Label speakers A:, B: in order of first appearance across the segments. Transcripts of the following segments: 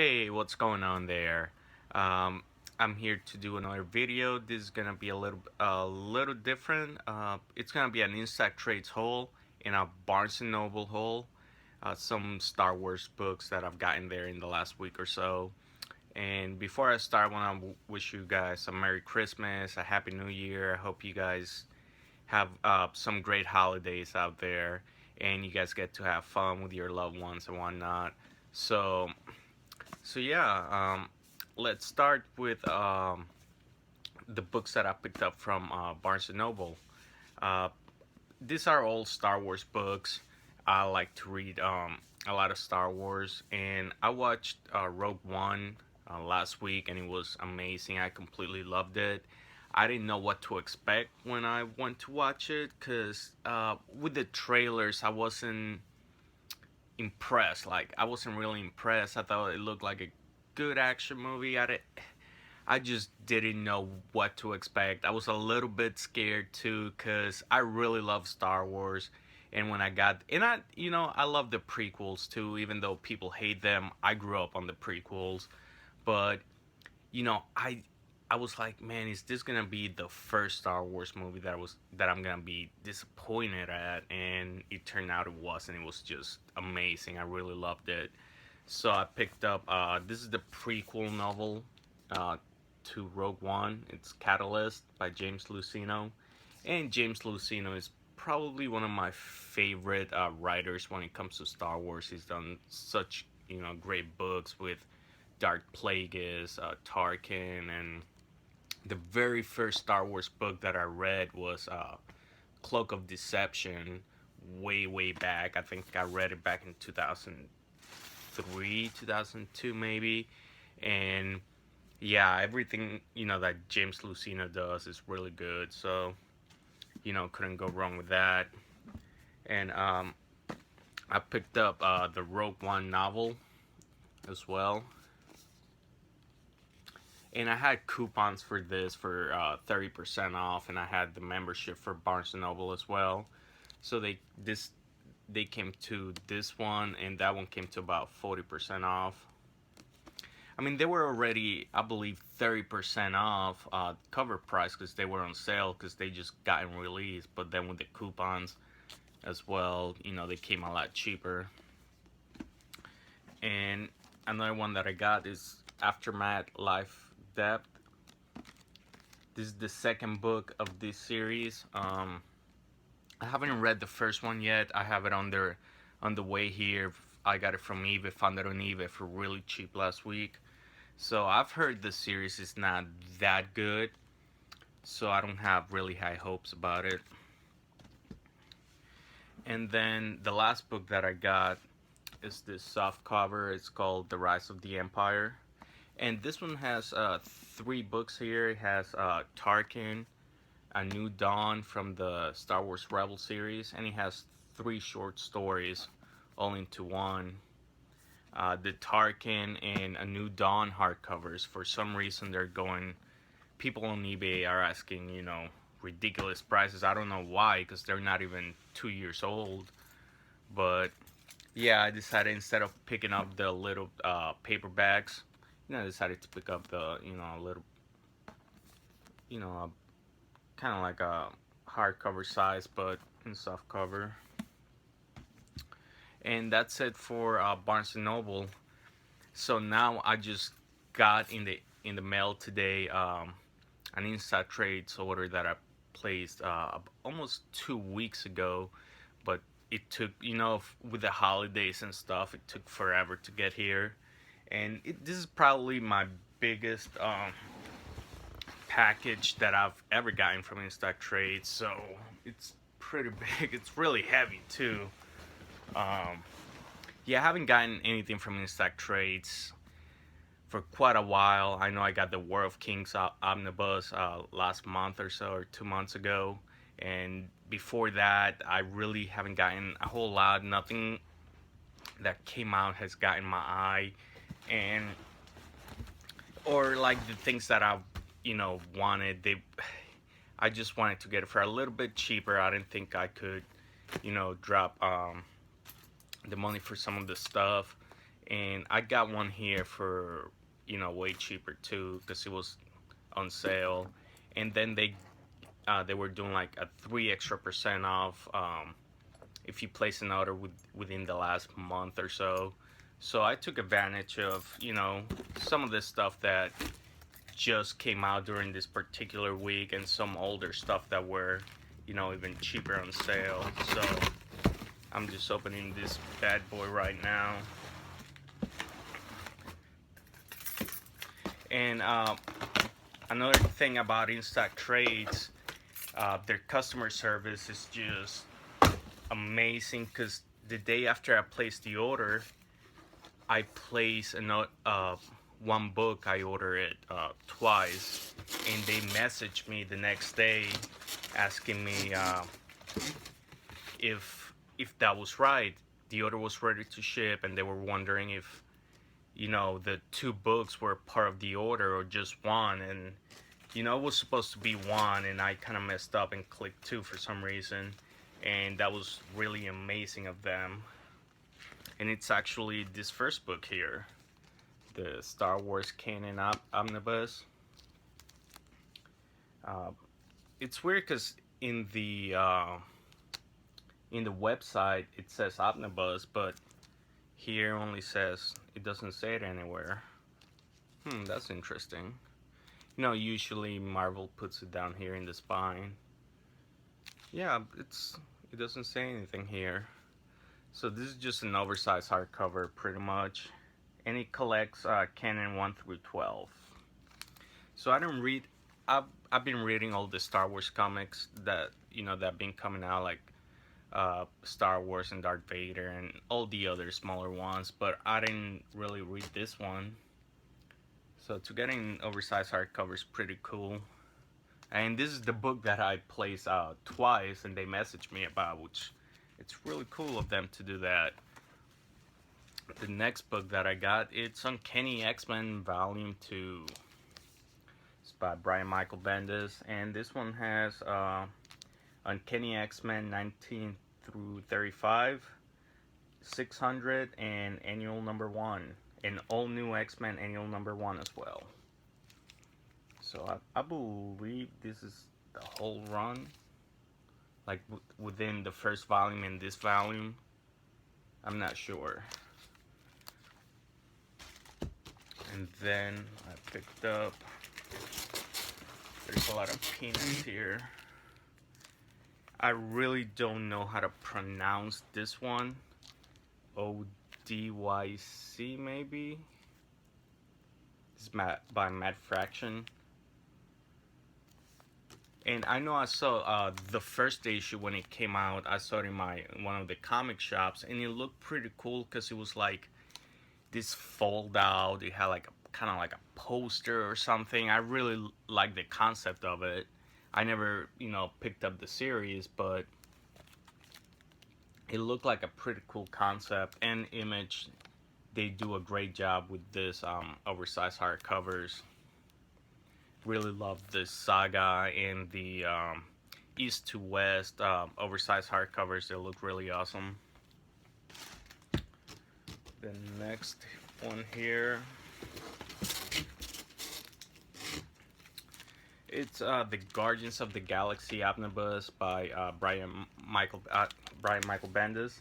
A: Hey, what's going on there? Um, I'm here to do another video. This is gonna be a little different. It's gonna be an Instocktrades haul and a Barnes and Noble haul. Some Star Wars books that I've gotten there in the last week or so. And before I start, I want to wish you guys a Merry Christmas, a Happy New Year. I hope you guys have some great holidays out there, and you guys get to have fun with your loved ones and whatnot. So so let's start with the books that I picked up from Barnes and Noble. Uh, these are all Star Wars books. I like to read a lot of Star Wars, and I watched Rogue One last week, and it was amazing. I completely loved it. I didn't know what to expect when I went to watch it, because with the trailers, I wasn't impressed. Like, I wasn't really impressed. I thought it looked like a good action movie. I just didn't know what to expect. I was a little bit scared too, cuz I really love Star Wars. And when I got and I I love the prequels too, even though people hate them. I grew up on the prequels, but I was like, man, is this gonna be the first Star Wars movie that I'm gonna be disappointed at? And it turned out it wasn't. It was just amazing. I really loved it. So I picked up. This is the prequel novel uh, to Rogue One. It's Catalyst by James Luceno, and James Luceno is probably one of my favorite writers when it comes to Star Wars. He's done such great books with Dark Plagueis, Tarkin, and the very first Star Wars book that I read was Cloak of Deception, way back. I think I read it back in 2003, 2002 maybe, and yeah, everything that James Luceno does is really good. So couldn't go wrong with that. And I picked up the Rogue One novel as well, and I had coupons for this for 30% off, and I had the membership for Barnes and Noble as well. So they came to this one, and that one came to about 40% off. I mean, they were already, I believe, 30% off cover price because they were on sale because they just gotten released. But then with the coupons as well, they came a lot cheaper. And another one that I got is Aftermath Life Depth. This is the second book of this series. I haven't read the first one yet. I have it on the way here. I got it from eBay, found it on eBay for really cheap last week. So I've heard the series is not that good, so I don't have really high hopes about it. And then the last book that I got is this soft cover. It's called The Rise of the Empire. And this one has three books here. It has Tarkin, A New Dawn from the Star Wars Rebel series, and it has three short stories all into one. The Tarkin and A New Dawn hardcovers, for some reason they're going, people on eBay are asking, ridiculous prices. I don't know why, because they're not even 2 years old. But yeah, I decided instead of picking up the little paperbacks, I decided to pick up the, a little, kind of like a hardcover size, but in soft cover. And that's it for Barnes and Noble. So now I just got in the mail today an Instocktrades order that I placed almost 2 weeks ago, but it took, with the holidays and stuff, it took forever to get here. And this is probably my biggest package that I've ever gotten from Instocktrades, so it's pretty big. It's really heavy too. Um, yeah, I haven't gotten anything from Instocktrades for quite a while. I know I got the War of Kings omnibus last month or so, or 2 months ago, and before that, I really haven't gotten a whole lot. Nothing that came out has gotten my eye, and or like the things that I've wanted. I just wanted to get it for a little bit cheaper. I didn't think I could, drop the money for some of the stuff. and I got one here for way cheaper too because it was on sale, and then they were doing like a 3 extra % off if you place an order within the last month or so. So I took advantage of some of this stuff that just came out during this particular week, and some older stuff that were even cheaper on sale. So I'm just opening this bad boy right now. And another thing about Instocktrades, their customer service is just amazing, because the day after I placed the order, I place one book. I order it twice, and they message me the next day asking me if that was right. The order was ready to ship, and they were wondering if the two books were part of the order or just one. And it was supposed to be one, and I kind of messed up and clicked two for some reason, and that was really amazing of them. And it's actually this first book here, the Star Wars Canon Omnibus. It's weird because in the website it says Omnibus, but here only says, it doesn't say it anywhere. That's interesting. Usually Marvel puts it down here in the spine. Yeah, it doesn't say anything here. So this is just an oversized hardcover, pretty much, and it collects Canon 1 through 12. So I've been reading all the Star Wars comics that that been coming out, like Star Wars and Darth Vader and all the other smaller ones, but I didn't really read this one. So to get an oversized hardcover is pretty cool. And this is the book that I placed twice, and they messaged me about, which it's really cool of them to do that. The next book that I got, it's Uncanny X-Men Volume 2. It's by Brian Michael Bendis, and this one has Uncanny X-Men 19 through 35, 600, and Annual Number 1, and All New X-Men Annual Number 1 as well. So I believe this is the whole run, like within the first volume and this volume. I'm not sure. And then I picked up, there's a lot of peanuts here. I really don't know how to pronounce this one. ODYC maybe? This is by Matt Fraction. And I know I saw the first issue when it came out. I saw it in one of the comic shops, and it looked pretty cool because it was like this fold out. It had like kind of like a poster or something. I really like the concept of it. I never picked up the series, but it looked like a pretty cool concept. And Image, they do a great job with this oversized hardcovers. Really love this saga, and the East to West oversized hardcovers. They look really awesome. The next one here, it's the Guardians of the Galaxy Omnibus by Brian Michael Bendis.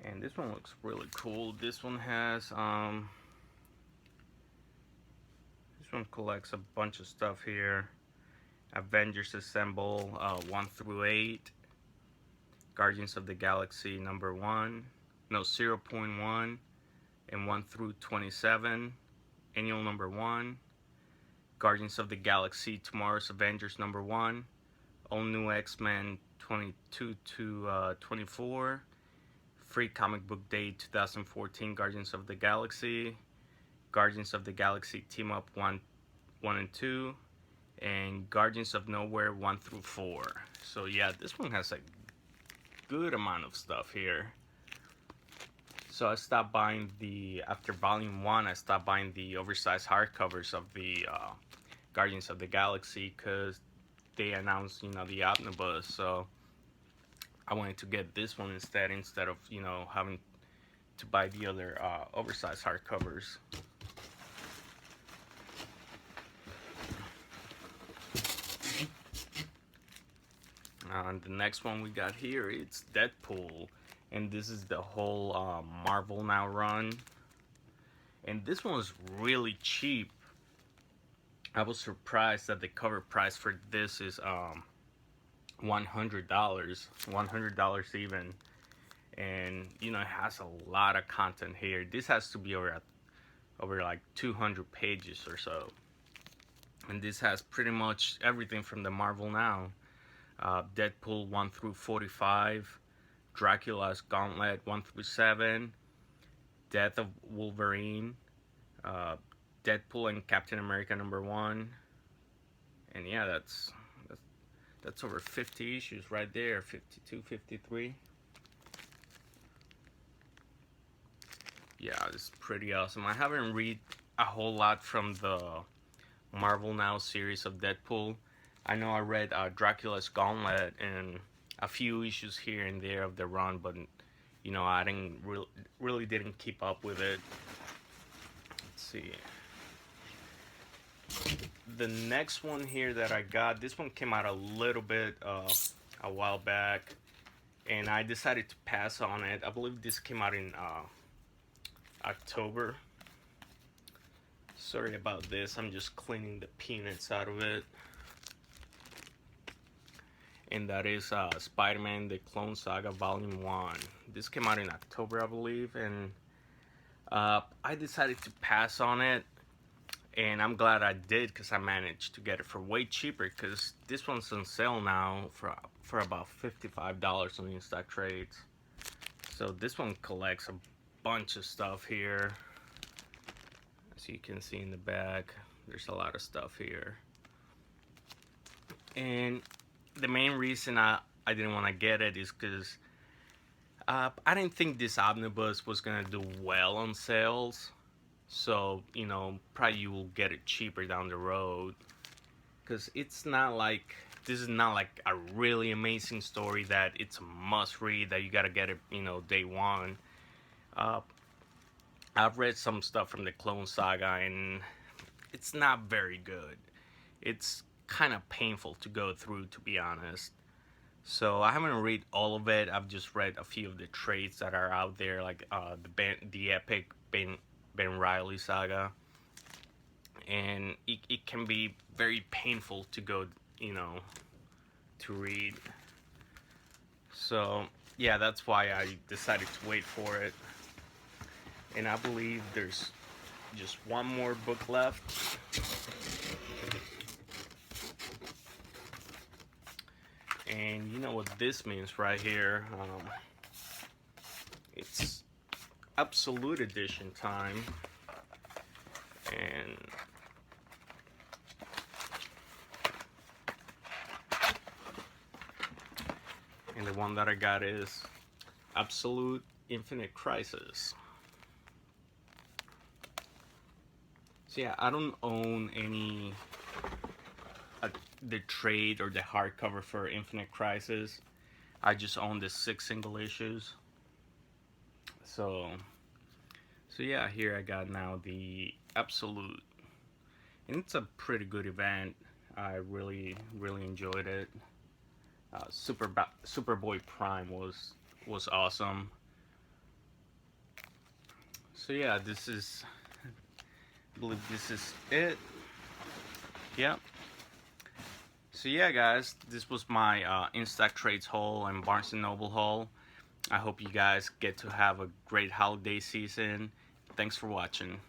A: And this one looks really cool. This one has this one collects a bunch of stuff here. Avengers Assemble 1 through 8, Guardians of the Galaxy number 1, no 0.1, and 1 through 27, Annual number 1, Guardians of the Galaxy Tomorrow's Avengers number 1, All New X-Men 22 to 24, Free Comic Book Day 2014 Guardians of the Galaxy, Guardians of the Galaxy Team Up 1 and 2, and Guardians of Nowhere 1 through 4. So yeah, this one has a good amount of stuff here. So I stopped buying after volume 1, I stopped buying the oversized hardcovers of the Guardians of the Galaxy because they announced the omnibus. So I wanted to get this one instead of having to buy the other oversized hardcovers. And the next one we got here, it's Deadpool, and this is the whole Marvel Now run. And this one was really cheap. I was surprised that the cover price for this is $100, $100 even. And you know, it has a lot of content here. This has to be over like 200 pages or so. And this has pretty much everything from the Marvel Now. Deadpool 1 through 45, Dracula's Gauntlet 1 through 7, Death of Wolverine, Deadpool and Captain America #1, and yeah, that's over 50 issues right there, 52, 53. Yeah, it's pretty awesome. I haven't read a whole lot from the Marvel Now series of Deadpool. I know I read Dracula's Gauntlet and a few issues here and there of the run, but you know, I didn't really didn't keep up with it. Let's see. The next one here that I got, this one came out a little bit a while back, and I decided to pass on it. I believe this came out in October. Sorry about this, I'm just cleaning the peanuts out of it. And that is Spider-Man The Clone Saga Volume 1. This came out in October, I believe, and I decided to pass on it, and I'm glad I did because I managed to get it for way cheaper, because this one's on sale now for about $55 on Instocktrades. So this one collects a bunch of stuff here. As you can see in the back, there's a lot of stuff here. And the main reason I didn't want to get it is because I didn't think this omnibus was gonna do well on sales. So, you know, probably you will get it cheaper down the road, because it's not like, this is not like a really amazing story that it's a must read, that you gotta get it, you know, day one. I've read some stuff from the Clone Saga, and it's not very good. It's kind of painful to go through, to be honest. So I haven't read all of it. I've just read a few of the trades that are out there, like the epic Ben Riley saga, and it can be very painful to go, you know, to read. So yeah, that's why I decided to wait for it. And I believe there's just one more book left. And you know what this means right here. It's Absolute Edition time. And the one that I got is Absolute Infinite Crisis. So yeah, I don't own any the trade or the hardcover for Infinite Crisis. I just own the 6 single issues. So yeah, here I got now the Absolute, and it's a pretty good event. I really enjoyed it. Superboy Prime was awesome. So yeah, this is, I believe this is it. Yep. So yeah, guys, this was my Instocktrades haul and Barnes & Noble haul. I hope you guys get to have a great holiday season. Thanks for watching.